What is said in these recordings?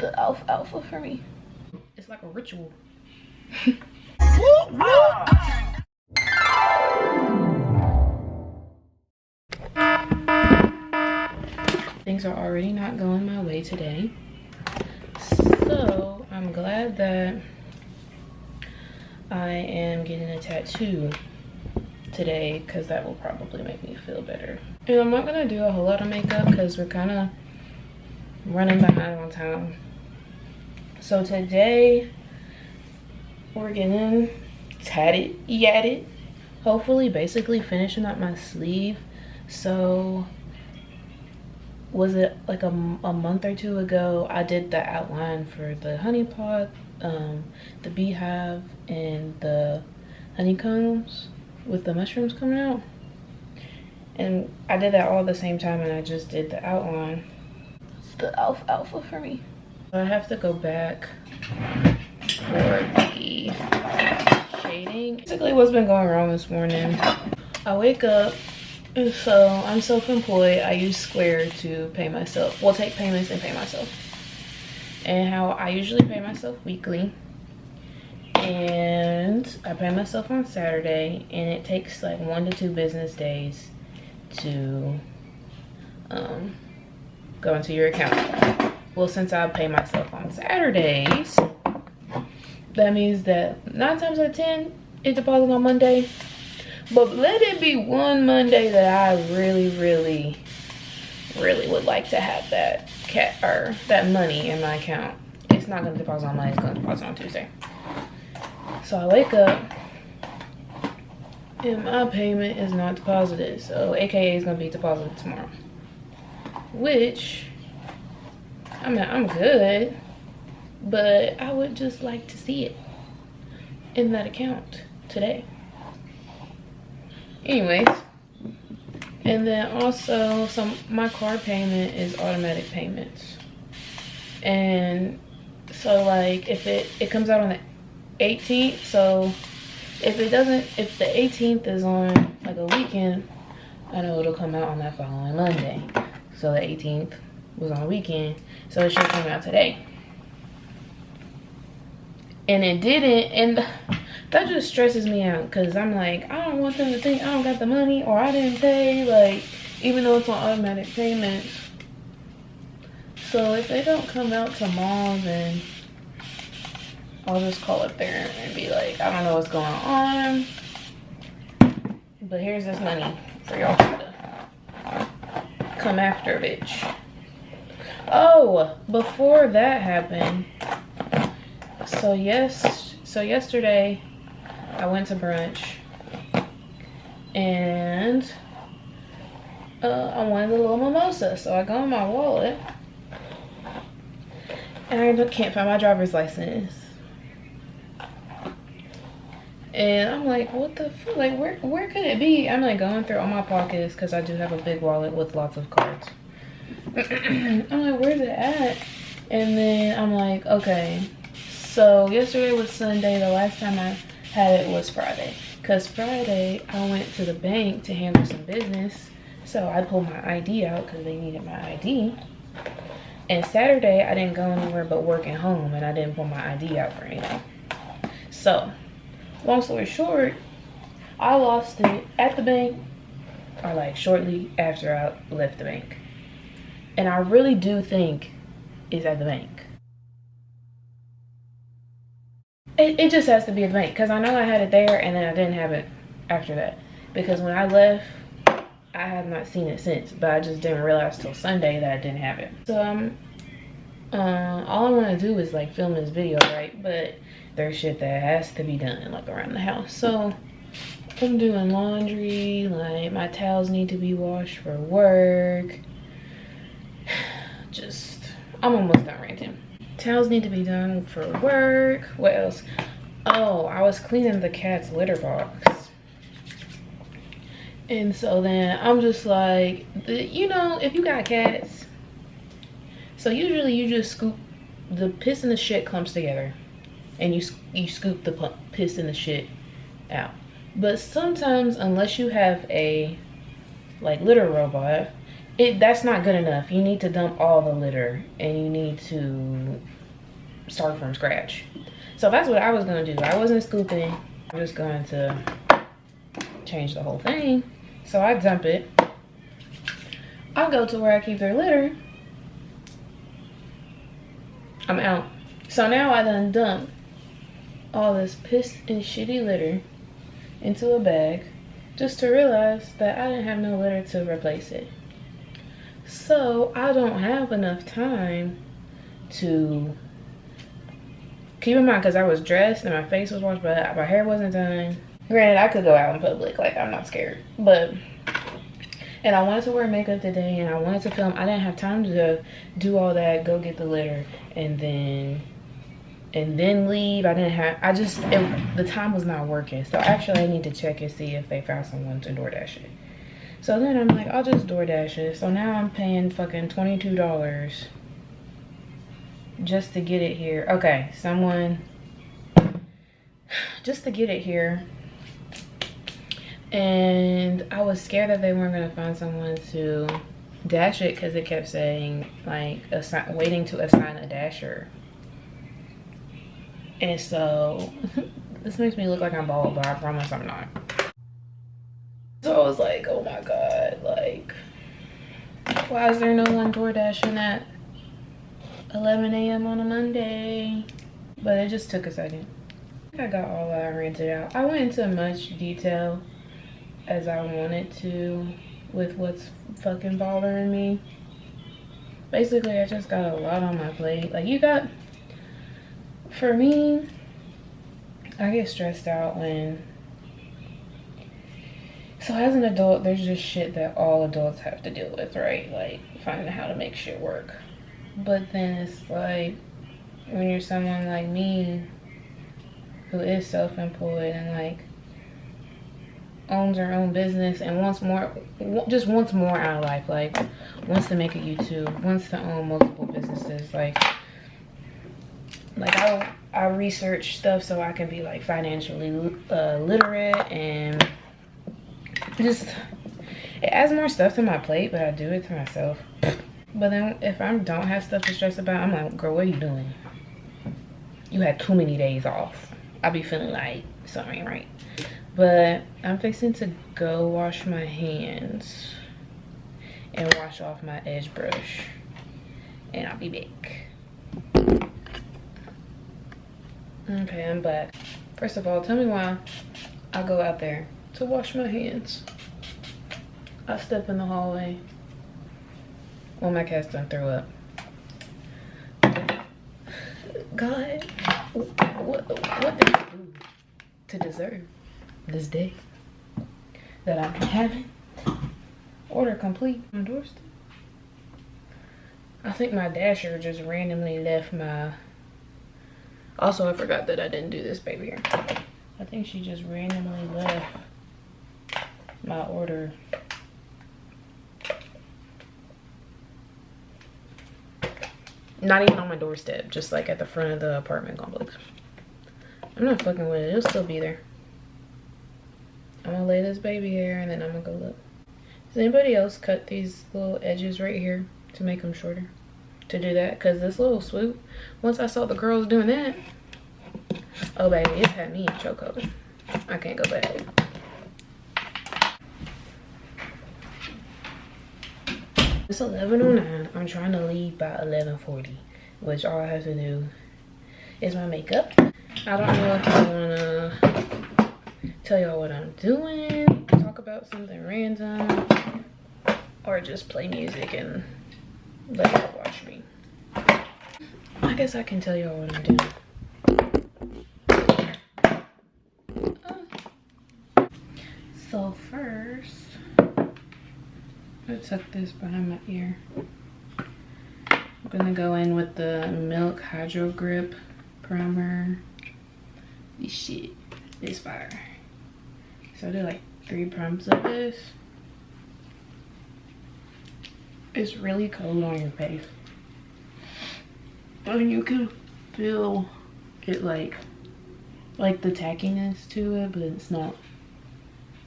the alpha for me. It's like a ritual. Things are already not going my way today, so I'm glad that I am getting a tattoo today, because that will probably make me feel better. And I'm not gonna do a whole lot of makeup because we're kind of running behind on time. So today we're getting tatted, hopefully basically finishing up my sleeve. So was it like a month or two ago, I did the outline for the honey pot, the beehive, and the honeycombs with the mushrooms coming out. And I did that all at the same time, and I just did the outline. It's the alpha for me. I have to go back for the shading. Basically what's been going wrong this morning, I wake up, and so I'm self-employed. I use Square to pay myself, well, take payments and pay myself. And how I usually pay myself weekly, and I pay myself on Saturday, and it takes like 1 to 2 business days to go into your account. Well, since I pay myself on Saturdays, that means that 9 times out of 10 it deposits on Monday. But let it be one Monday that I really would like to have that money in my account. It's not gonna deposit on Monday, it's gonna deposit on Tuesday. So I wake up and my payment is not deposited. So AKA is gonna be deposited tomorrow. Which, I mean, I'm good, but I would just like to see it in that account today. Anyways, and then also my car payment is automatic payments, and so like if it comes out on the 18th, so if the 18th is on like a weekend, I know it'll come out on that following Monday. So the 18th was on a weekend, so it should come out today, and it didn't. And that just stresses me out, because I'm like, I don't want them to think I don't got the money or I didn't pay, like, even though it's on automatic payments. So if they don't come out tomorrow, then I'll just call up there and be like, I don't know what's going on, but here's this money for y'all to come after, bitch. Oh, before that happened, so yesterday I went to brunch, and I wanted a little mimosa, so I go in my wallet and I can't find my driver's license. And I'm like, what the fuck? Like, where could it be? I'm like going through all my pockets, because I do have a big wallet with lots of cards. I'm like, where's it at? And then I'm like, okay, so yesterday was Sunday. The last time I had it was Friday, because Friday I went to the bank to handle some business, so I pulled my ID out because they needed my ID. And Saturday I didn't go anywhere but working home, and I didn't pull my ID out for anything. So long story short, I lost it at the bank, or like shortly after I left the bank, and I really do think it's at the bank. It just has to be at the bank, because I know I had it there and then I didn't have it after that, because when I left I have not seen it since, but I just didn't realize till Sunday that I didn't have it. So all I want to do is like film this video, right? But there's shit that has to be done like around the house. So I'm doing laundry, like my towels need to be washed for work. I'm almost done ranting. Towels need to be done for work. What else? Oh, I was cleaning the cat's litter box, and so then I'm just like, you know, if you got cats, so usually you just scoop the piss and the shit clumps together, and you scoop the piss and the shit out. But sometimes, unless you have a like litter robot, that's not good enough. You need to dump all the litter and you need to start from scratch. So that's what I was gonna do. I wasn't scooping. I'm just going to change the whole thing. So I dump it. I'll go to where I keep their litter. I'm out. So now I done dumped all this piss and shitty litter into a bag just to realize that I didn't have no litter to replace it. So I don't have enough time to, keep in mind, because I was dressed and my face was washed, but my hair wasn't done. Granted, I could go out in public, like I'm not scared, but, and I wanted to wear makeup today and I wanted to film. I didn't have time to do all that, go get the litter and then leave. The time was not working. So actually I need to check and see if they found someone to DoorDash it. So then I'm like, I'll just DoorDash it. So now I'm paying fucking $22 just to get it here. Okay, just to get it here. And I was scared that they weren't gonna find someone to dash it because it kept saying like waiting to assign a dasher. And so this makes me look like I'm bald, but I promise I'm not. So I was like, oh my god, like, why is there no one DoorDashing at 11 a.m. on a Monday? But it just took a second. I got all that I rented out. I went into much detail as I wanted to with what's fucking bothering me. Basically, I just got a lot on my plate. Like, for me, I get stressed out when, so as an adult, there's just shit that all adults have to deal with, right? Like, finding how to make shit work. But then it's like, when you're someone like me, who is self-employed and like, owns her own business and wants more out of life, like, wants to make a YouTube, wants to own multiple businesses, like I research stuff so I can be like financially literate, and just it adds more stuff to my plate, but I do it to myself. But then if I don't have stuff to stress about, I'm like, girl, what are you doing? You had too many days off. I be feeling like something ain't right. But I'm fixing to go wash my hands and wash off my edge brush, and I'll be back. Okay, I'm back. First of all, tell me why I go out there to wash my hands. I step in the hallway when my cat's done throw up. God, what did you do to deserve this day that I'm having? Order complete on doorstep. I think my dasher just randomly left my, also I forgot that I didn't do this baby here. I think she just randomly left my order not even on my doorstep, just like at the front of the apartment complex. I'm not fucking with it. It'll still be there. I'm gonna lay this baby here and then I'm gonna go look. Does anybody else cut these little edges right here to make them shorter? To do that, because this little swoop, once I saw the girls doing that, oh baby, it's had me in chokehold. I can't go back. It's 11:09. I'm trying to leave by 11:40, which all I have to do is my makeup. I don't know if I wanna tell y'all what I'm doing, talk about something random, or just play music and let y'all watch me. I guess I can tell y'all what I'm doing. So first, I tuck this behind my ear. I'm gonna go in with the Milk Hydro Grip Primer. This shit is fire. So I did like 3 pumps of this. It's really cold on your face. And you can feel it like the tackiness to it, but it's not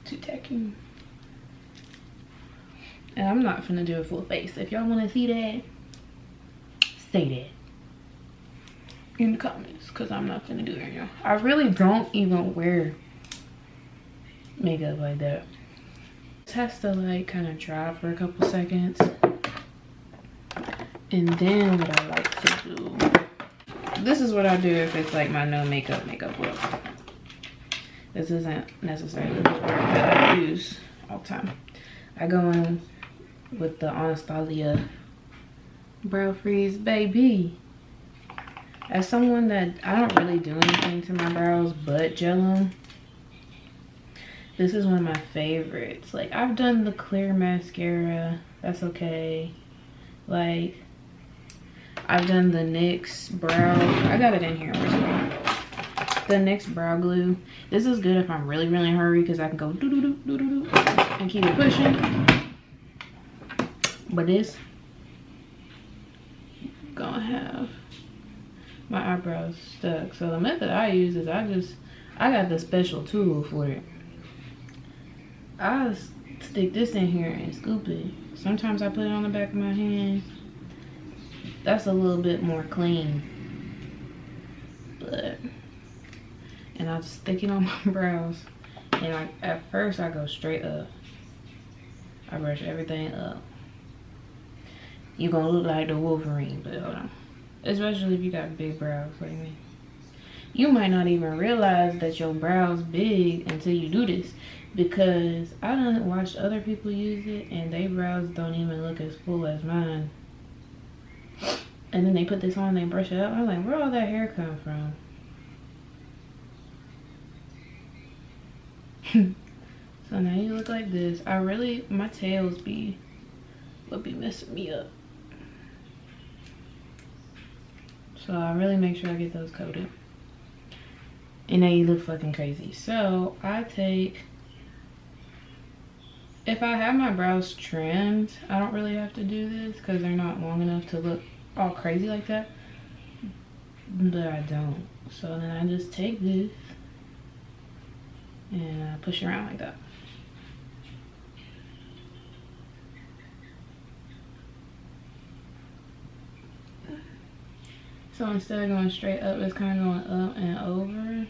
too tacky. And I'm not finna do a full face. If y'all wanna see that, say that in the comments, because I'm not finna do it right now. I really don't even wear makeup like that. It has to like kind of dry for a couple seconds. And then what I like to do, this is what I do if it's like my no makeup look. This isn't necessarily the word that I use all the time. I go in with the Anastasia Brow Freeze, baby. As someone that I don't really do anything to my brows but gel them, this is one of my favorites. Like, I've done the clear mascara, that's okay. Like, I've done the NYX brow, I got it in here, where's it? The NYX brow glue. This is good if I'm really in a hurry, because I can go do do do do do do and keep it pushing. But this gonna have my eyebrows stuck. So the method I use is I got the special tool for it. I stick this in here and scoop it. Sometimes I put it on the back of my hand. That's a little bit more clean. But, and I just stick it on my brows. And at first I go straight up. I brush everything up. You're gonna look like the Wolverine, but hold on. Especially if you got big brows like me. You might not even realize that your brows big until you do this, because I done watched other people use it and their brows don't even look as full as mine. And then they put this on and they brush it up. I'm like, where all that hair come from? So now you look like this. My tails would be messing me up. So I really make sure I get those coated. And now you look fucking crazy. So I take, if I have my brows trimmed, I don't really have to do this because they're not long enough to look all crazy like that. But I don't. So then I just take this and I push it around like that. So instead of going straight up, it's kind of going up and over.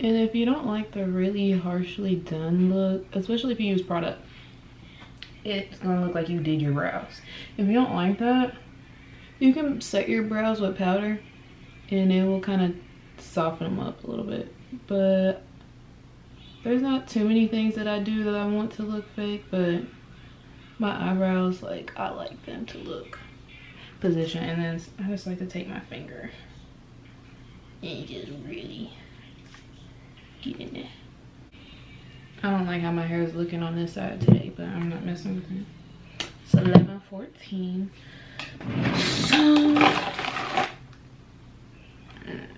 And if you don't like the really harshly done look, especially if you use product, it's gonna look like you did your brows. If you don't like that, you can set your brows with powder and it will kind of soften them up a little bit. But there's not too many things that I do that I want to look fake, but my eyebrows, like, I like them to look position. And then I just like to take my finger and just really get in there. I don't like how my hair is looking on this side today, but I'm not messing with it. It's 11:14. So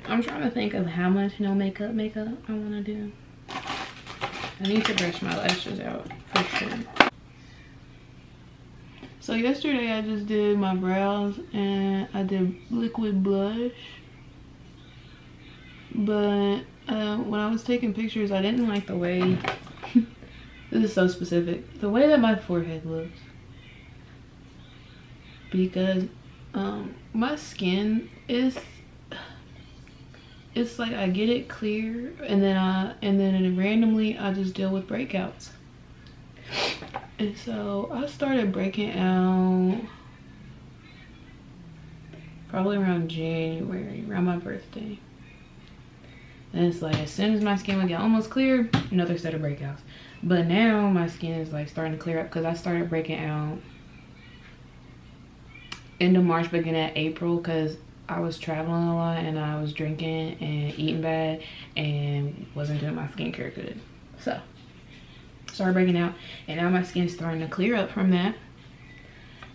I'm trying to think of how much no makeup I want to do. I need to brush my lashes out for sure. So yesterday I just did my brows and I did liquid blush. But when I was taking pictures, I didn't like the way, this is so specific, the way that my forehead looks. Because my skin is, it's like I get it clear and then randomly I just deal with breakouts. And so I started breaking out probably around January, around my birthday. And it's like as soon as my skin would get almost clear, another set of breakouts. But now my skin is like starting to clear up because I started breaking out end of March, beginning of April, because I was traveling a lot and I was drinking and eating bad and wasn't doing my skincare good. So started breaking out and now my skin's starting to clear up from that.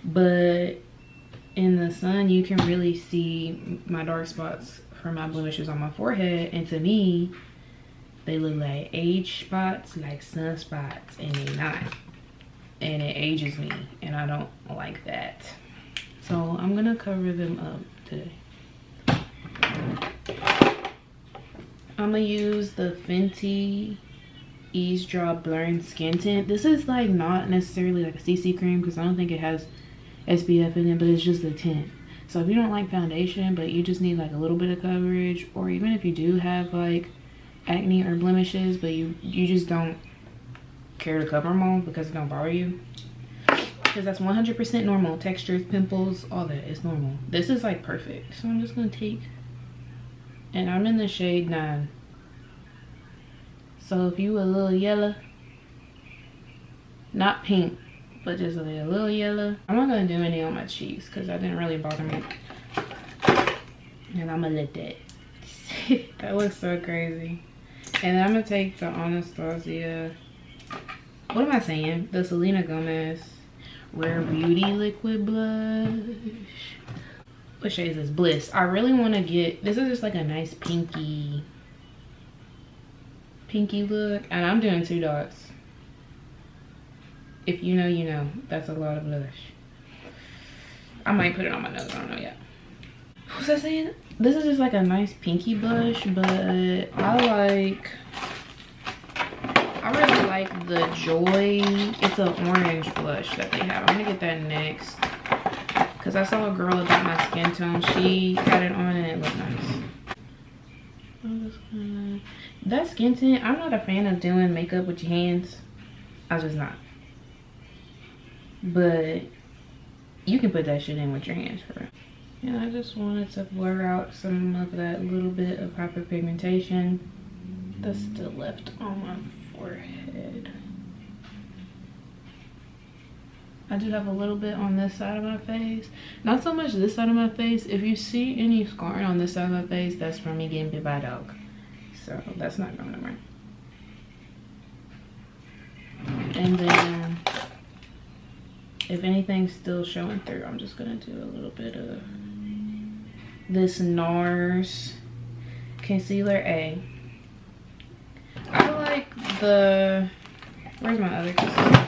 But in the sun you can really see my dark spots from my blemishes on my forehead, and to me they look like age spots, like sunspots, and they're not, and it ages me and I don't like that. So I'm gonna cover them up today. I'm gonna use the Fenty Eavesdrop Blurring Skin Tint. This is like not necessarily like a CC cream because I don't think it has SPF in it, but it's just a tint. So if you don't like foundation but you just need like a little bit of coverage, or even if you do have like acne or blemishes but you just don't care to cover them all because it don't bother you, because that's 100% normal. Textures, pimples, all that is normal. This is like perfect. So I'm just gonna take, and I'm in the shade 9. So if you a little yellow, not pink, but just a little yellow. I'm not gonna do any on my cheeks because that didn't really bother me. And I'm gonna let that. That looks so crazy. And then I'm gonna take the Anastasia, what am I saying? The Selena Gomez Rare Beauty Liquid Blush. What shade is this? Bliss. I really want to get, this is just like a nice pinky look. And I'm doing 2 dots. If you know, you know. That's a lot of blush. I might put it on my nose. I don't know yet. What was I saying? This is just like a nice pinky blush, but I really like the Joy. It's an orange blush that they have. I'm gonna get that next because I saw a girl about my skin tone. She had it on and it looked nice. I'm just gonna, that skin tint, I'm not a fan of doing makeup with your hands. I'm just not. But you can put that shit in with your hands for it. And I just wanted to blur out some of that little bit of hyperpigmentation that's still left on my forehead. I do have a little bit on this side of my face. Not so much this side of my face. If you see any scarring on this side of my face, that's from me getting bit by a dog. So that's not going anywhere. And then if anything's still showing through, I'm just gonna do a little bit of this NARS Concealer A. I like the, where's my other concealer?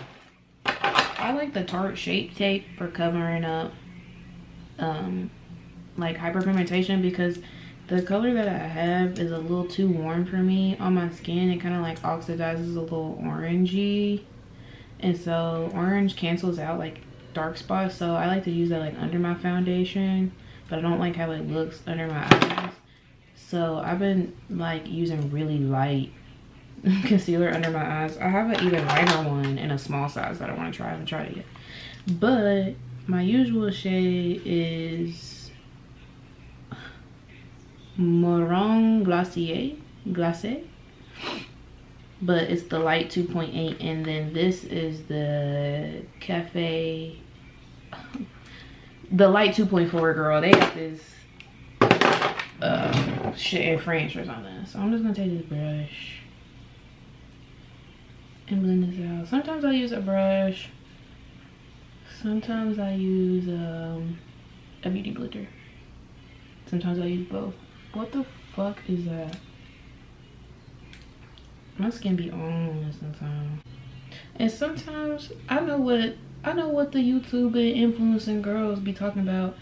I like the Tarte Shape Tape for covering up like hyperpigmentation, because the color that I have is a little too warm for me on my skin. It kind of like oxidizes a little orangey, and so orange cancels out like dark spots. So I like to use that like under my foundation, but I don't like how it looks under my eyes. So I've been like using really light concealer under my eyes. I have an even lighter one in a small size that I want to try. I haven't tried it yet. But my usual shade is Marron Glacé. But it's the light 2.8, and then this is the Cafe, the light 2.4, girl. They got this shit in French or something. So I'm just gonna take this brush and blend this out. Sometimes I use a brush, sometimes I use a beauty blender, sometimes I use both. What the fuck is that? My skin be on this sometimes. And sometimes I know what the YouTube and influencing girls be talking about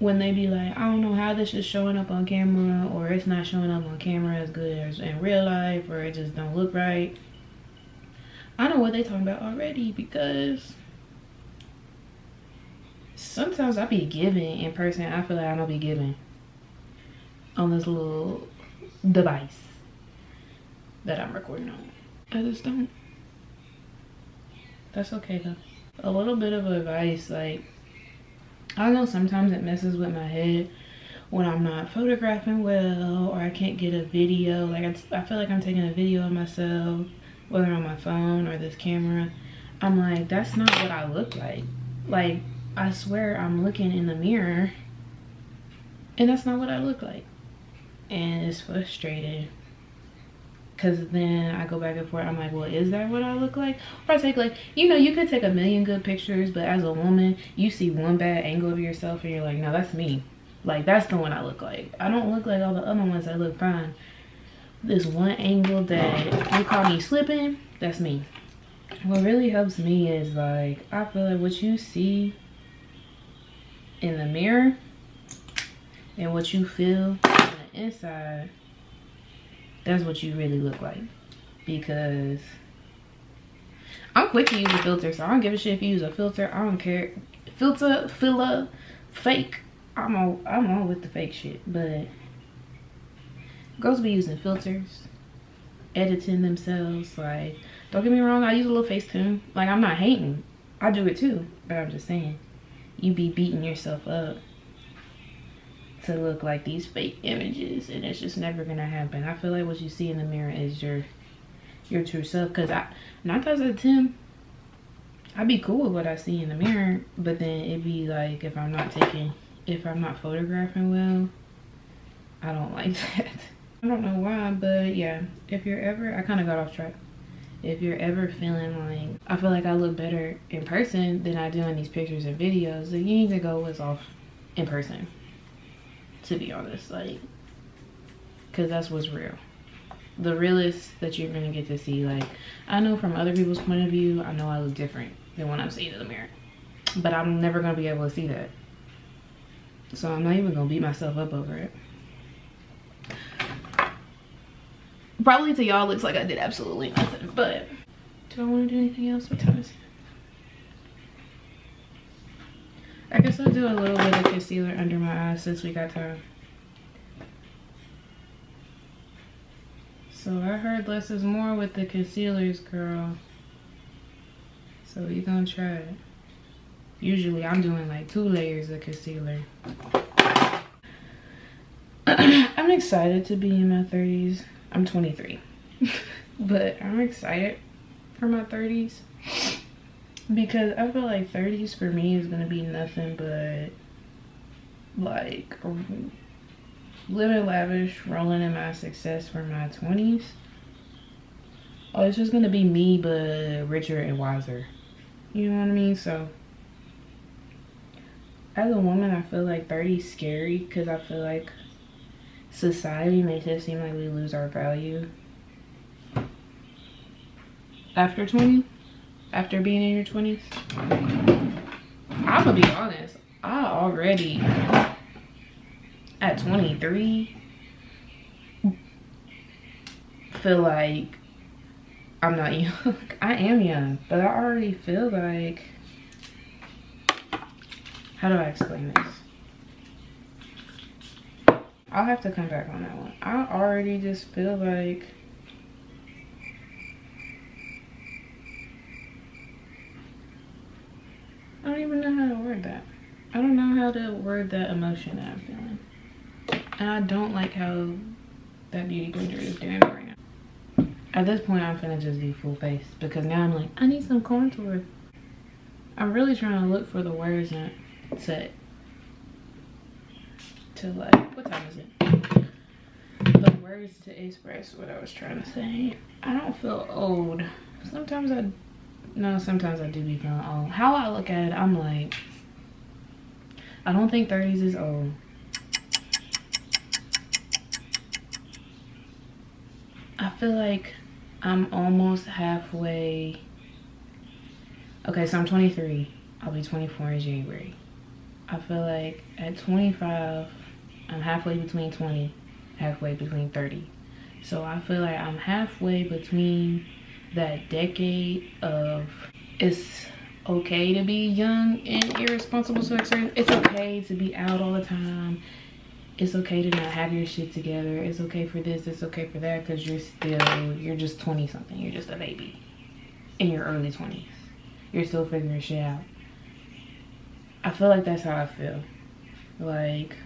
when they be like, I don't know how this is showing up on camera, or it's not showing up on camera as good as in real life, or it just don't look right. I know what they talking about already, because sometimes I be giving in person. I feel like I don't be giving on this little device that I'm recording on. I just don't. That's okay though. A little bit of advice, like, I know sometimes it messes with my head when I'm not photographing well, or I can't get a video. Like I feel like I'm taking a video of myself, whether on my phone or this camera. I'm like, that's not what I look like. Like, I swear I'm looking in the mirror and that's not what I look like. And it's frustrating, because then I go back and forth. I'm like, well, is that what I look like? Or I take, like, you know, you could take a million good pictures, but as a woman, you see one bad angle of yourself and you're like, no, that's me. Like, that's the one I look like. I don't look like all the other ones that look fine. This one angle that you call me slipping, that's me. What really helps me is, like, I feel like what you see in the mirror and what you feel on the inside, that's what you really look like. because I'm quick to use a filter, so I don't give a shit if you use a filter. I don't care. Filter, filler, fake. I'm all with the fake shit. But girls be using filters, editing themselves. Like, don't get me wrong, I use a little Facetune. Like, I'm not hating. I do it too. But I'm just saying, you be beating yourself up to look like these fake images, and it's just never gonna happen. I feel like what you see in the mirror is your true self. Because 9 times out of 10, I'd be cool with what I see in the mirror, but then it'd be like, if I'm not photographing well, I don't like that. I don't know why, but yeah, if you're ever, I kind of got off track. If you're ever feeling like, I feel like I look better in person than I do in these pictures and videos, then you need to go what's off in person, to be honest. Like, because that's what's real. The realest that you're gonna get to see. Like, I know from other people's point of view, I know I look different than when I'm seeing in the mirror, but I'm never gonna be able to see that, so I'm not even gonna beat myself up over it. Probably to y'all looks like I did absolutely nothing, but do I want to do anything else? What time is it? I guess I'll do a little bit of concealer under my eyes since we got time. So I heard less is more with the concealers, girl. So we gonna try it. Usually I'm doing like 2 layers of concealer. I'm excited to be in my 30s. I'm 23. But I'm excited for my 30s. Because I feel like 30s for me is gonna be nothing but like living lavish, rolling in my success for my 20s. Oh, it's just gonna be me, but richer and wiser. You know what I mean? So, as a woman, I feel like 30 is scary because I feel like society makes it seem like we lose our value after 20, after being in your 20s. I'm gonna be honest, I already, at 23, feel like I'm not young. I am young, but I already feel like, how do I explain this? I'll have to come back on that one. I already just feel like I don't even know how to word that. I don't know how to word that emotion that I'm feeling. And I don't like how that beauty blender is doing right now. At this point, I'm finna just do full face because now I'm like, I need some contour. I'm really trying to look for the words to like, what time is it? The words to express what I was trying to say. I don't feel old. Sometimes I do be feeling old. How I look at it, I'm like, I don't think 30s is old. I feel like I'm almost halfway. Okay, so I'm 23. I'll be 24 in January. I feel like at 25, I'm halfway between 20, halfway between 30. So I feel like I'm halfway between that decade of it's okay to be young and irresponsible to a certain, it's okay to be out all the time. It's okay to not have your shit together. It's okay for this, it's okay for that, because you're just 20 something. You're just a baby in your early 20s. You're still figuring shit out. I feel like that's how I feel. Like,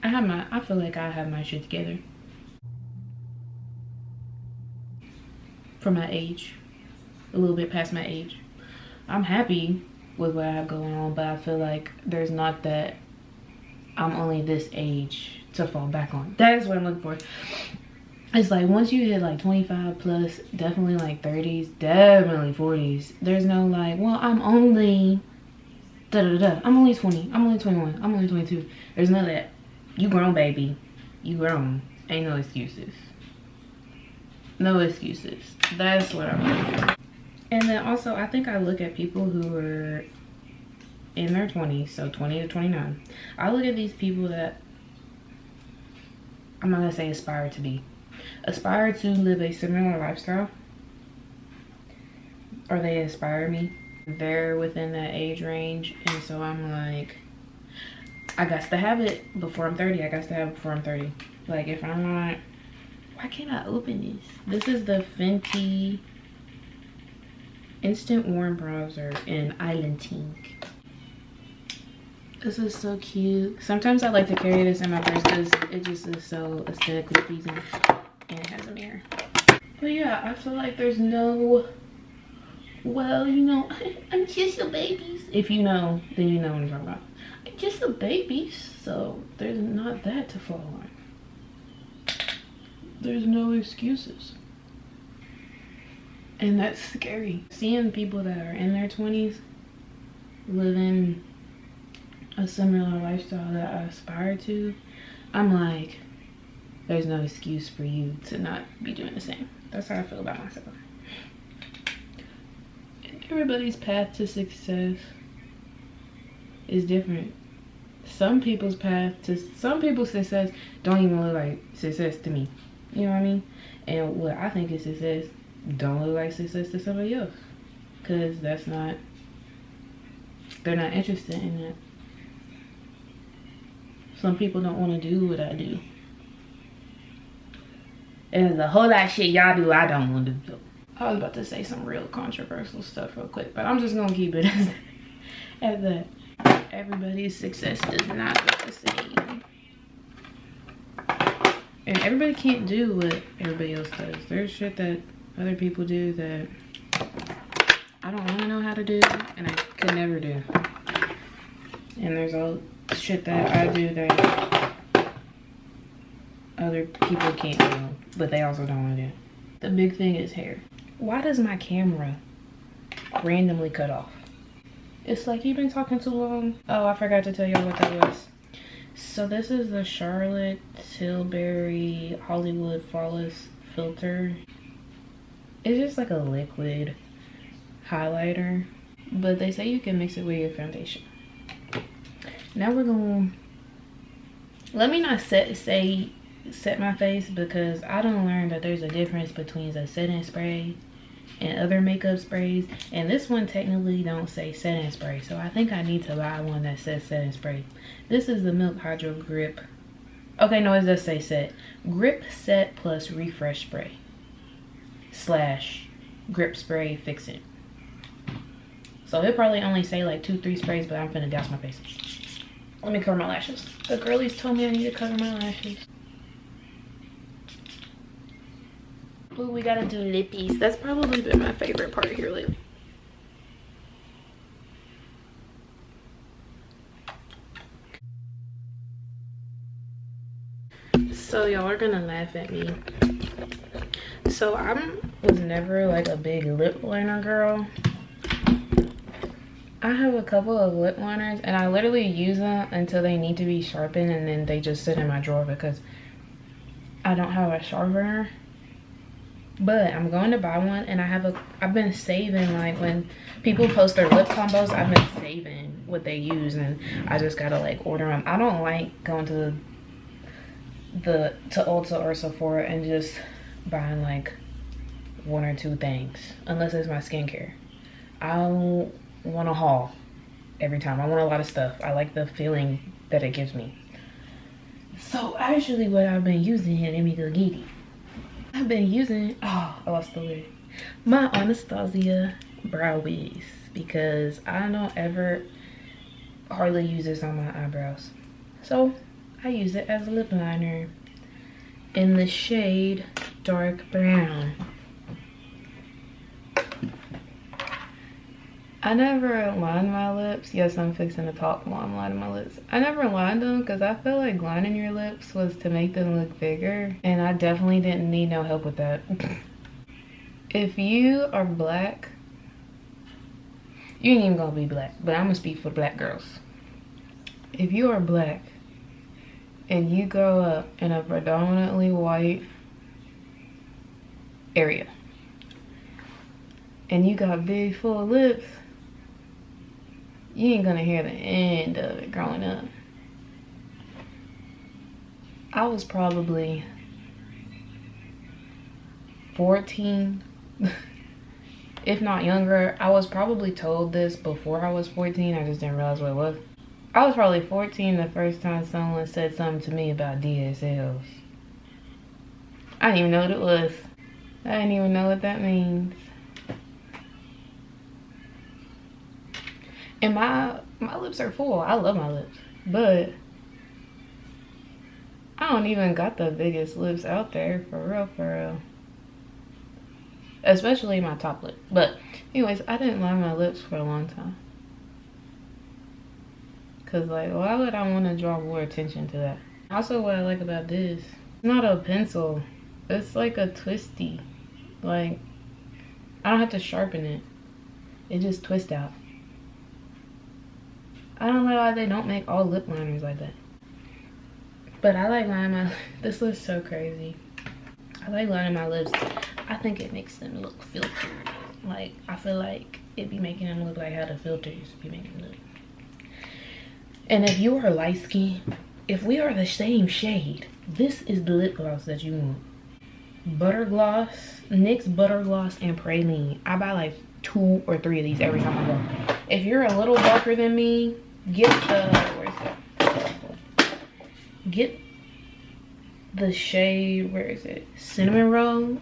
I feel like I have my shit together. For my age. A little bit past my age. I'm happy with what I have going on, but I feel like there's not that I'm only this age to fall back on. That is what I'm looking for. It's like once you hit like 25 plus, definitely like 30s, definitely 40s. There's no like, well, I'm only I'm only 20, I'm only 21, I'm only 22. There's none of that. You grown, baby. You grown. Ain't no excuses. No excuses. That's what I'm looking for. And then also, I think I look at people who are in their 20s, so 20 to 29. I look at these people that I'm not gonna say aspire to be, aspire to live a similar lifestyle, or they inspire me. They're within that age range, and so I'm like, I got to have it before I'm 30. I got to have it before I'm 30. Like, if I'm not, why can't I open this? This is the Fenty Instant Warm Bronzer in Island Pink. This is so cute. Sometimes I like to carry this in my purse because it just is so aesthetically pleasing, and it has a mirror. But yeah, I feel like there's no, well, you know, I'm just a baby. If you know, then you know what I'm talking about. I'm just a baby, so there's not that to fall on. There's no excuses. And that's scary. Seeing people that are in their 20s living a similar lifestyle that I aspire to, I'm like, there's no excuse for you to not be doing the same. That's how I feel about myself. And everybody's path to success is different. Some people's success don't even look like success to me. You know what I mean? And what I think is success don't look like success to somebody else, because they're not interested in that. Some people don't want to do what I do, and there's a whole lot of shit y'all do I don't want to do. I was about to say some real controversial stuff real quick, but I'm just gonna keep it as that. Everybody's success does not look the same. And everybody can't do what everybody else does. There's shit that other people do that I don't want to know how to do, and I could never do. And there's all shit that I do that other people can't do, but they also don't want to do. The big thing is hair. Why does my camera randomly cut off? It's like, you've been talking too long. Oh, I forgot to tell y'all what that was. So this is the Charlotte Tilbury Hollywood Flawless Filter. It's just like a liquid highlighter, but they say you can mix it with your foundation. Now we're gonna, let me not set my face, because I don't learn that there's a difference between a setting spray and other makeup sprays, and this one technically don't say setting spray, so I think I need to buy one that says setting spray. This is the Milk Hydro Grip. Okay, no, it does say set. Grip Set Plus Refresh Spray / Grip Spray Fix-It. So it probably only say like 2-3 sprays, but I'm finna douse my face. Let me cover my lashes. The girlies told me I need to cover my lashes. Ooh, we gotta do lippies. That's probably been my favorite part here lately. So y'all are gonna laugh at me. So I was never like a big lip liner girl. I have a couple of lip liners, and I literally use them until they need to be sharpened, and then they just sit in my drawer because I don't have a sharpener. But I'm going to buy one, and I've been saving, like when people post their lip combos, I've been saving what they use, and I just gotta like order them. I don't like going to Ulta or Sephora and just buying like 1 or 2 things, unless it's my skincare. I don't want a haul every time. I want a lot of stuff. I like the feeling that it gives me. So actually what I've been using here, let me go get it. I've been using, oh, I lost the lid, my Anastasia brow wigs, because I don't ever hardly use this on my eyebrows. So I use it as a lip liner in the shade dark brown. I never lined my lips. Yes, I'm fixing to talk while I'm lining my lips. I never lined them because I felt like lining your lips was to make them look bigger, and I definitely didn't need no help with that. If you are black, you ain't even gonna be black, but I'm gonna speak for black girls. If you are black and you grow up in a predominantly white area and you got big full lips, you ain't gonna hear the end of it growing up. I was probably 14, if not younger. I was probably told this before I was 14. I just didn't realize what it was. I was probably 14 the first time someone said something to me about DSLs. I didn't even know what it was. I didn't even know what that means. And my lips are full. I love my lips. But I don't even got the biggest lips out there, for real, for real. Especially my top lip. But anyways, I didn't line my lips for a long time. Cause like, why would I want to draw more attention to that? Also, what I like about this, it's not a pencil. It's like a twisty. Like, I don't have to sharpen it. It just twists out. I don't know why they don't make all lip liners like that. But I like lining my, this looks so crazy. I like lining my lips. I think it makes them look filtered. Like, I feel like it be making them look like how the filters be making them look. And if you are light skinned, if we are the same shade, this is the lip gloss that you want. Butter gloss, NYX butter gloss and praline. I buy like 2 or 3 of these every time I go. If you're a little darker than me, get the, where's it? Get the shade, where is it? Cinnamon roll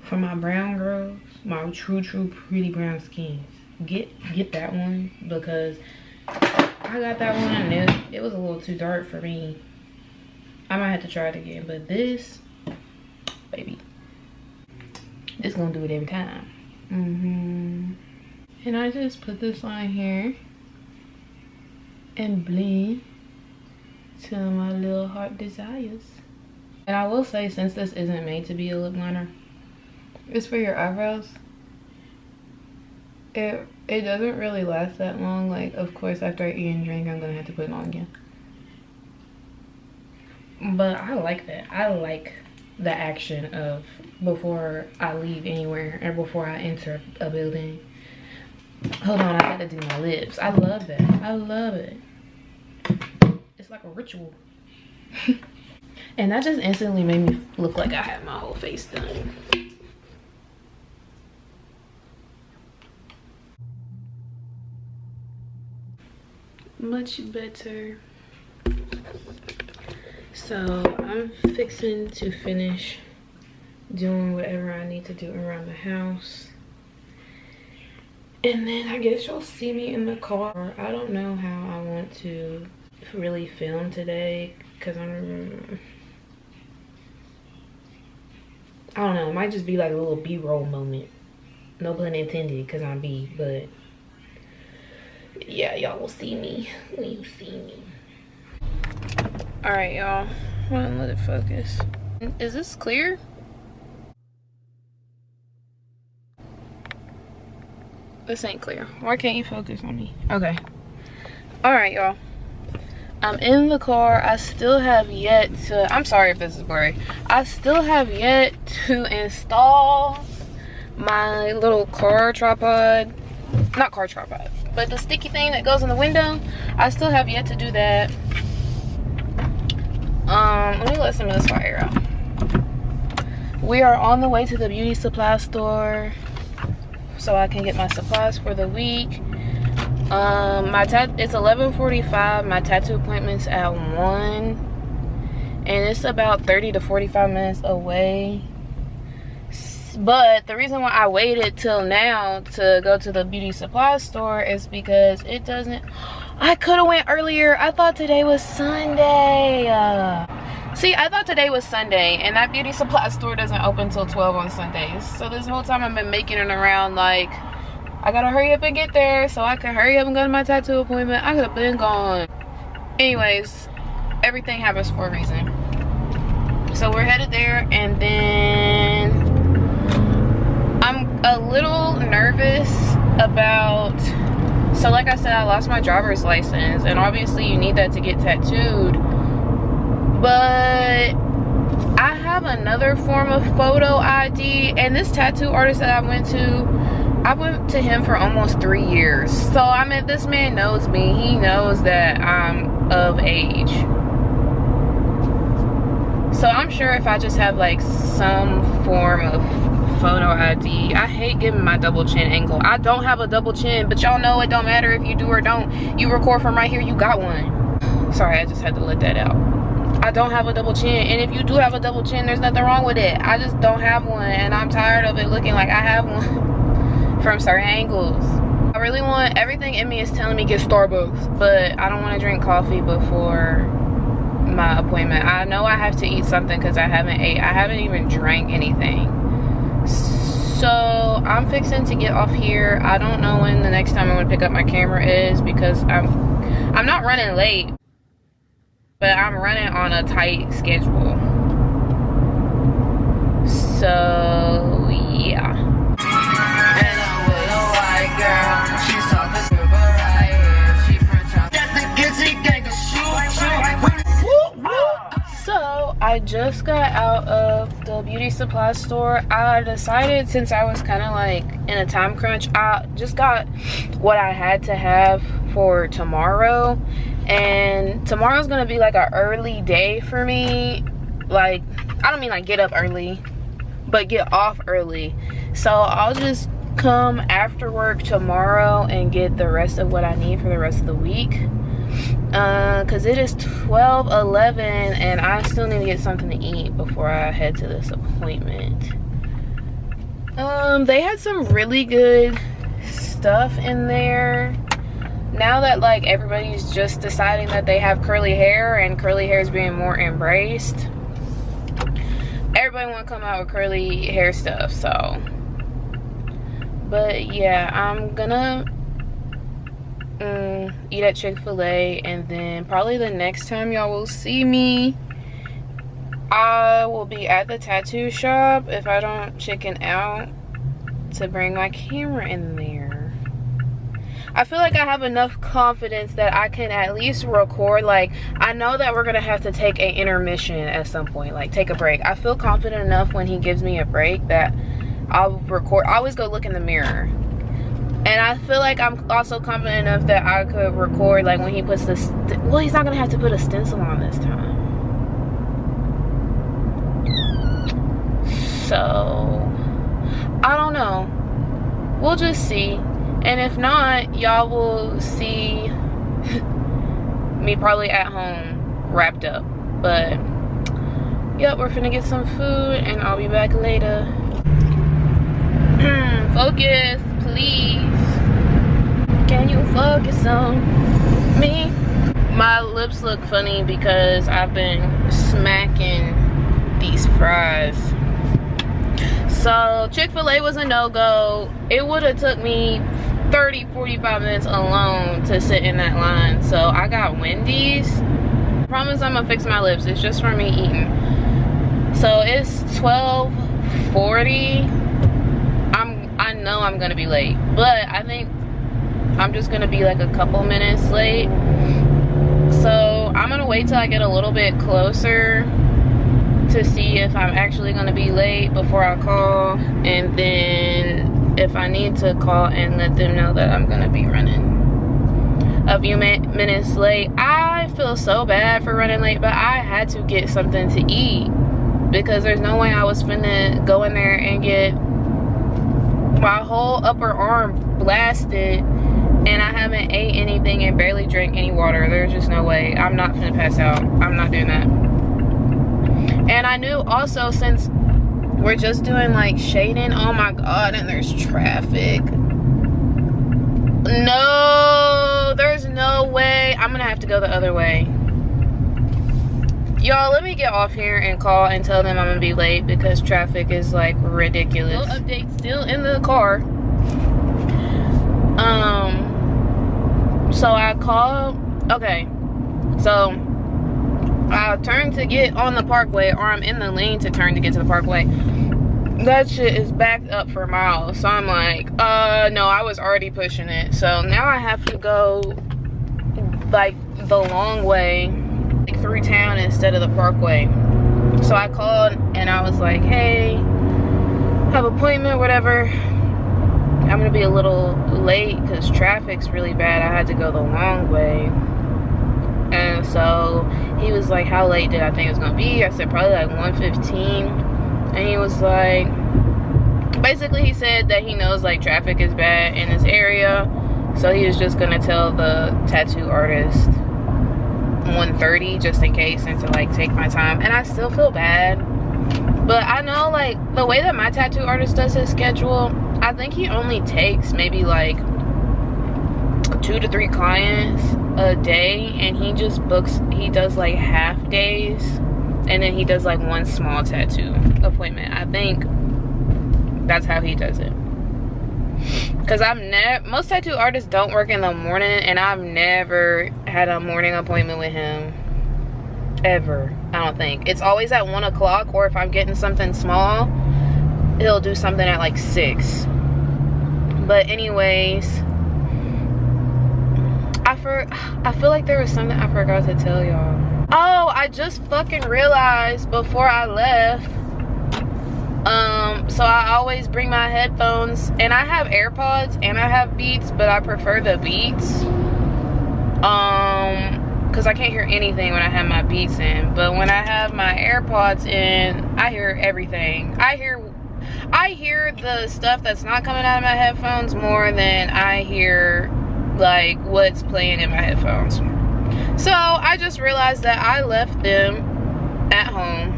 for my brown girls, my true pretty brown skins. Get that one, because I got that one and it was a little too dark for me. I might have to try it again, but this, baby, this gonna do it every time. And I just put this on here and blend to my little heart desires. And I will say, since this isn't made to be a lip liner, it's for your eyebrows. It doesn't really last that long. Like, of course, after I eat and drink, I'm gonna have to put it on again. But I like that. I like the action of before I leave anywhere or before I enter a building. Hold on, I gotta do my lips. I love that. I love it. It's like a ritual. And that just instantly made me look like I had my whole face done. Much better. So I'm fixing to finish doing whatever I need to do around the house. And then I guess you'll see me in the car. I don't know how I want to really film today, because I don't know, it might just be like a little B-roll moment. No pun intended, because I'm B, but yeah, y'all will see me when you see me. Alright, y'all. Hold on, let it focus. Is this clear? This ain't clear. Why can't you focus on me? Okay. Alright, y'all. I'm in the car. I still have yet to, I'm sorry if this is blurry. I still have yet to install my little car tripod. Not car tripod, but the sticky thing that goes in the window. I still have yet to do that. Let me let some of this fire out. We are on the way to the beauty supply store so I can get my supplies for the week. It's 11:45. My tattoo appointment's at 1, and it's about 30 to 45 minutes away. But the reason why I waited till now to go to the beauty supply store is because it doesn't, I could have went earlier. I thought today was Sunday. See, I thought today was Sunday, and that beauty supply store doesn't open till 12 on Sundays. So this whole time I've been making it around like, I gotta hurry up and get there so I can hurry up and go to my tattoo appointment. I could have been gone. Anyways, everything happens for a reason. So we're headed there, and then I'm a little nervous about, so like I said, I lost my driver's license, and obviously you need that to get tattooed. But I have another form of photo ID, and this tattoo artist that I went to him for almost 3 years. So I mean, this man knows me. He knows that I'm of age. So I'm sure if I just have like some form of photo ID. I hate giving my double chin angle. I don't have a double chin, but y'all know it don't matter if you do or don't. You record from right here, you got one. Sorry, I just had to let that out. I don't have a double chin, and if you do have a double chin, there's nothing wrong with it. I just don't have one, and I'm tired of it looking like I have one from certain angles. I really want, everything in me is telling me get Starbucks, but I don't want to drink coffee before my appointment. I know I have to eat something because I haven't ate. I haven't even drank anything. So I'm fixing to get off here. I don't know when the next time I'm gonna pick up my camera is, because I'm not running late, but I'm running on a tight schedule. So yeah. So I just got out of the beauty supply store. I decided, since I was kind of like in a time crunch, I just got what I had to have for tomorrow. And tomorrow's gonna be like an early day for me. Like, I don't mean like get up early, but get off early. So I'll just come after work tomorrow and get the rest of what I need for the rest of the week. Because it is 12:11 and I still need to get something to eat before I head to this appointment. They had some really good stuff in there. Now that like everybody's just deciding that they have curly hair and curly hair is being more embraced, everybody want to come out with curly hair stuff. So, but yeah, I'm gonna eat at Chick-fil-A, and then probably the next time y'all will see me, I will be at the tattoo shop if I don't chicken out to bring my camera in there. I feel like I have enough confidence that I can at least record. Like, I know that we're gonna have to take an intermission at some point, like take a break. I feel confident enough when he gives me a break that I'll record. I always go look in the mirror. And I feel like I'm also confident enough that I could record like when he puts this, well, he's not gonna have to put a stencil on this time. So, I don't know. We'll just see. And if not, y'all will see me probably at home wrapped up. But, yep, we're finna get some food and I'll be back later. Focus, please. Can you focus on me? My lips look funny because I've been smacking these fries. So Chick-fil-A was a no-go. It would have took me 30-45 minutes alone to sit in that line. So I got Wendy's. I promise I'm gonna fix my lips. It's just for me eating. So it's 12:40. I know I'm gonna be late, but I think I'm just gonna be like a couple minutes late. So I'm gonna wait till I get a little bit closer to see if I'm actually gonna be late before I call, and then if I need to call and let them know that I'm gonna be running a few minutes late. I feel so bad for running late, but I had to get something to eat because there's no way I was finna go in there and get my whole upper arm blasted and I haven't ate anything and barely drank any water. There's just no way. I'm not finna pass out. I'm not doing that. And I knew also, since we're just doing like shading, oh my god, and there's traffic. No, there's no way. I'm gonna have to go the other way. Y'all, let me get off here and call and tell them I'm gonna be late because traffic is like ridiculous. No update, still in the car. So I called. Okay, so I turned to get on the parkway, or I'm in the lane to turn to get to the parkway. That shit is backed up for miles. So I'm like, no, I was already pushing it. So now I have to go like the long way, like through town instead of the parkway. So I called and I was like, hey, have an appointment, whatever. I'm gonna be a little late because traffic's really bad. I had to go the long way. And so he was like, how late did I think it was gonna be? I said probably like 1:15. And he was like, basically he said that he knows like traffic is bad in this area, so he was just gonna tell the tattoo artist 1:30 just in case, and to like take my time. And I still feel bad, but I know like the way that my tattoo artist does his schedule, I think he only takes maybe like 2 to 3 clients a day, and he just books, he does like half days, and then he does like 1 small tattoo appointment. I think that's how he does it, because most tattoo artists don't work in the morning, and I've never had a morning appointment with him ever. I don't think. It's always at 1 o'clock, or if I'm getting something small, he'll do something at like 6. But anyways, I feel like there was something I forgot to tell y'all. Oh, I just fucking realized before I left. So I always bring my headphones, and I have AirPods and I have Beats, but I prefer the Beats. Because I can't hear anything when I have my Beats in. But when I have my AirPods in, I hear everything. I hear the stuff that's not coming out of my headphones more than I hear like what's playing in my headphones. So I just realized that I left them at home.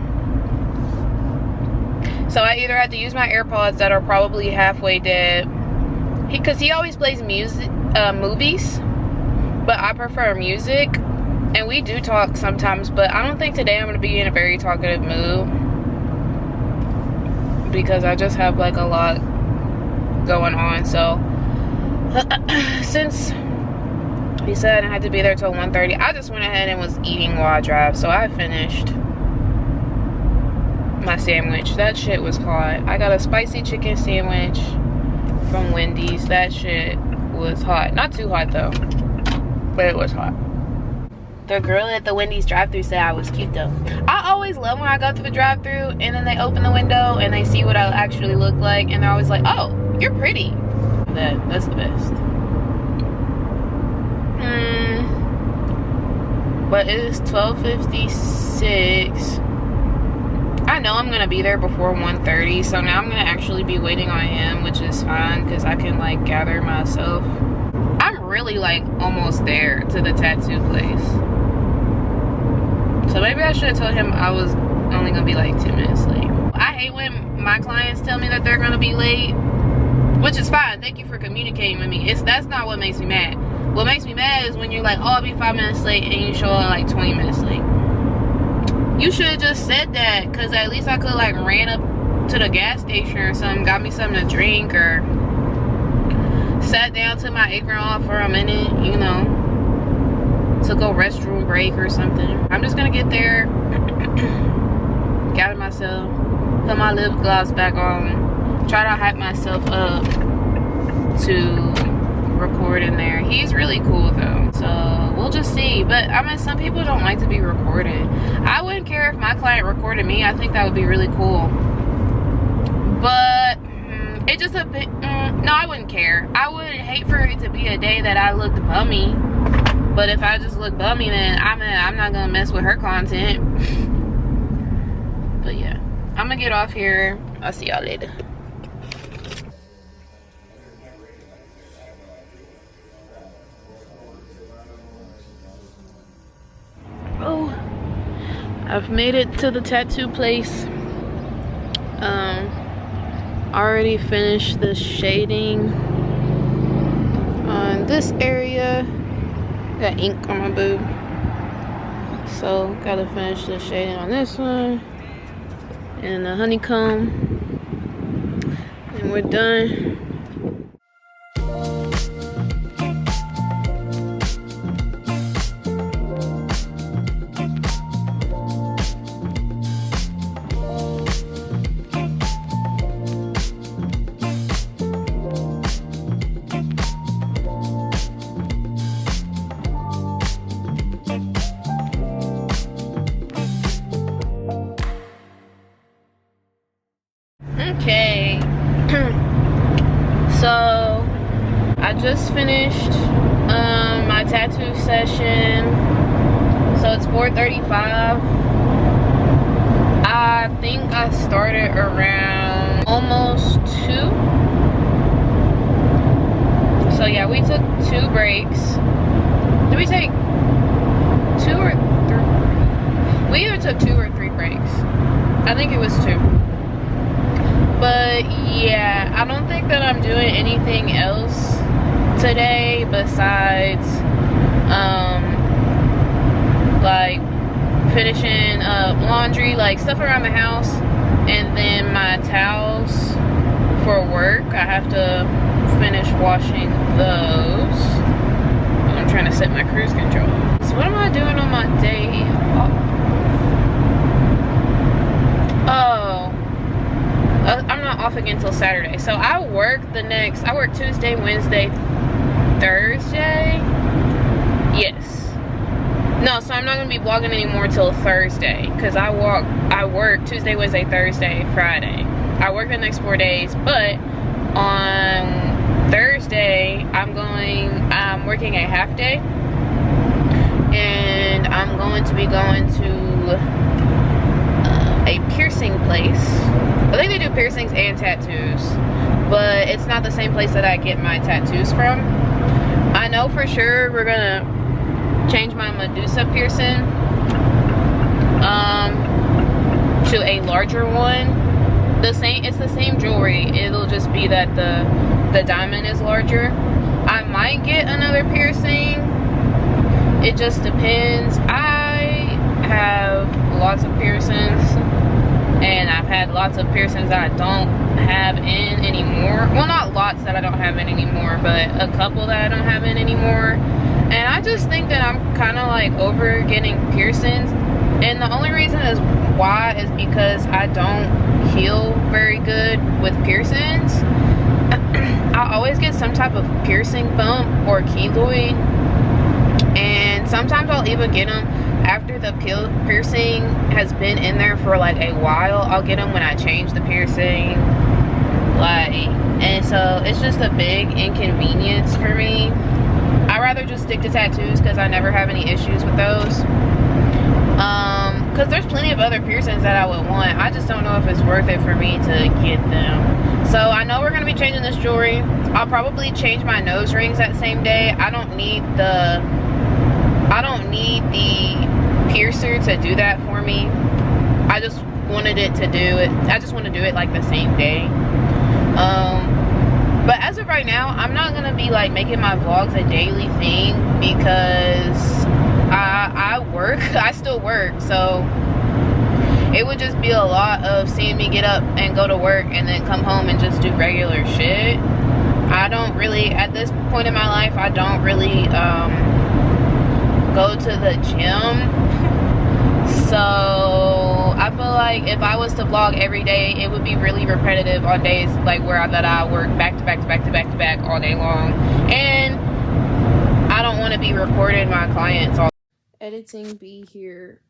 So I either had to use my AirPods that are probably halfway dead, because he always plays music, movies, but I prefer music. And we do talk sometimes, but I don't think today I'm gonna be in a very talkative mood, because I just have like a lot going on. So since he said I had to be there till 1:30, I just went ahead and was eating while I drive. So I finished my sandwich. That shit was hot. I got a spicy chicken sandwich from Wendy's. That shit was hot. Not too hot though, but it was hot. The girl at the Wendy's drive-thru said I was cute though. I always love when I go through the drive-thru and then they open the window and they see what I actually look like, and they're always like, oh, you're pretty. That's the best. But it is 12:56. I know I'm gonna be there before 1:30, so now I'm gonna actually be waiting on him, which is fine because I can like gather myself. I'm really like almost there to the tattoo place. So maybe I should have told him I was only gonna be like 10 minutes late. I hate when my clients tell me that they're gonna be late, which is fine. Thank you for communicating with me. That's not what makes me mad. What makes me mad is when you're like, oh, I'll be 5 minutes late, and you show up like 20 minutes late. You should have just said that, because at least I could like ran up to the gas station or something, got me something to drink, or sat down to my apron off for a minute, you know, took a restroom break or something. I'm just gonna get there, gather myself, put my lip gloss back on, try to hype myself up to record in there. He's really cool though, so we'll just see. But I mean, some people don't like to be recorded. I wouldn't care if my client recorded me. I think that would be really cool, but it just a bit no, I wouldn't care. I would hate for it to be a day that I looked bummy, but if I just look bummy, then I'm not gonna mess with her content. But yeah, I'm gonna get off here. I'll see y'all later. Oh, I've made it to the tattoo place. Already finished the shading on this area. Got ink on my boob, so gotta finish the shading on this one and the honeycomb, and we're done. Okay, so I just finished my tattoo session. So it's 4:35. I think I started around almost 2. So yeah, we took 2 breaks. Did we take 2 or 3? We either took 2 or 3 breaks. I think it was 2. But yeah, I don't think that I'm doing anything else today besides like finishing up laundry, like stuff around the house, and then my towels for work. I have to finish washing those. I'm trying to set my cruise control. So what am I doing on my day off? I'm not off again until Saturday. So I work Tuesday, Wednesday, Thursday. Yes. No, so I'm not gonna be vlogging anymore till Thursday, because I work Tuesday, Wednesday, Thursday, Friday. I work the next 4 days, but on Thursday I'm working a half day, and I'm going to be going to a piercing place. I think they do piercings and tattoos, but it's not the same place that I get my tattoos from. I know for sure we're gonna change my Medusa piercing to a larger one. It's the same jewelry. It'll just be that the diamond is larger. I might get another piercing. It just depends. I have lots of piercings, and I've had lots of piercings that I don't have in anymore. Well, not lots that I don't have in anymore, but a couple that I don't have in anymore. And I just think that I'm kind of like over getting piercings. And the only reason is why is because I don't heal very good with piercings. I always get some type of piercing bump or keloid. And sometimes I'll even get them after the piercing has been in there for like a while. I'll get them when I change the piercing. And so it's just a big inconvenience for me. I'd rather just stick to tattoos because I never have any issues with those. Because there's plenty of other piercings that I would want. I just don't know if it's worth it for me to get them. So I know we're going to be changing this jewelry. I'll probably change my nose rings that same day. I don't need the piercer to do that for me. I just wanted it to do it. I just want to do it like the same day. But as of right now, I'm not gonna be like making my vlogs a daily thing because I work. I still work, so it would just be a lot of seeing me get up and go to work and then come home and just do regular shit. I don't really, at this point in my life, I don't really go to the gym. So I feel like if I was to vlog every day, it would be really repetitive on days like that I work back to back all day long, and I don't want to be recording my clients all. Editing be here.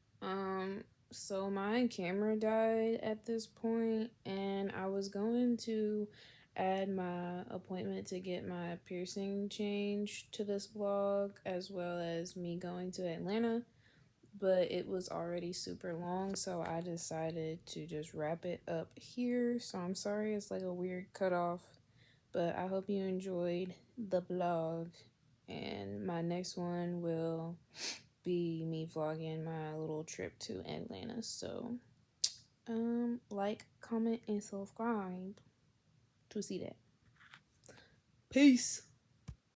So my camera died at this point, and I was going to add my appointment to get my piercing changed to this vlog, as well as me going to Atlanta, but it was already super long, so I decided to just wrap it up here. So I'm sorry it's like a weird cutoff, but I hope you enjoyed the vlog, and my next one will be me vlogging my little trip to Atlanta. So like, comment, and subscribe to see that. Peace.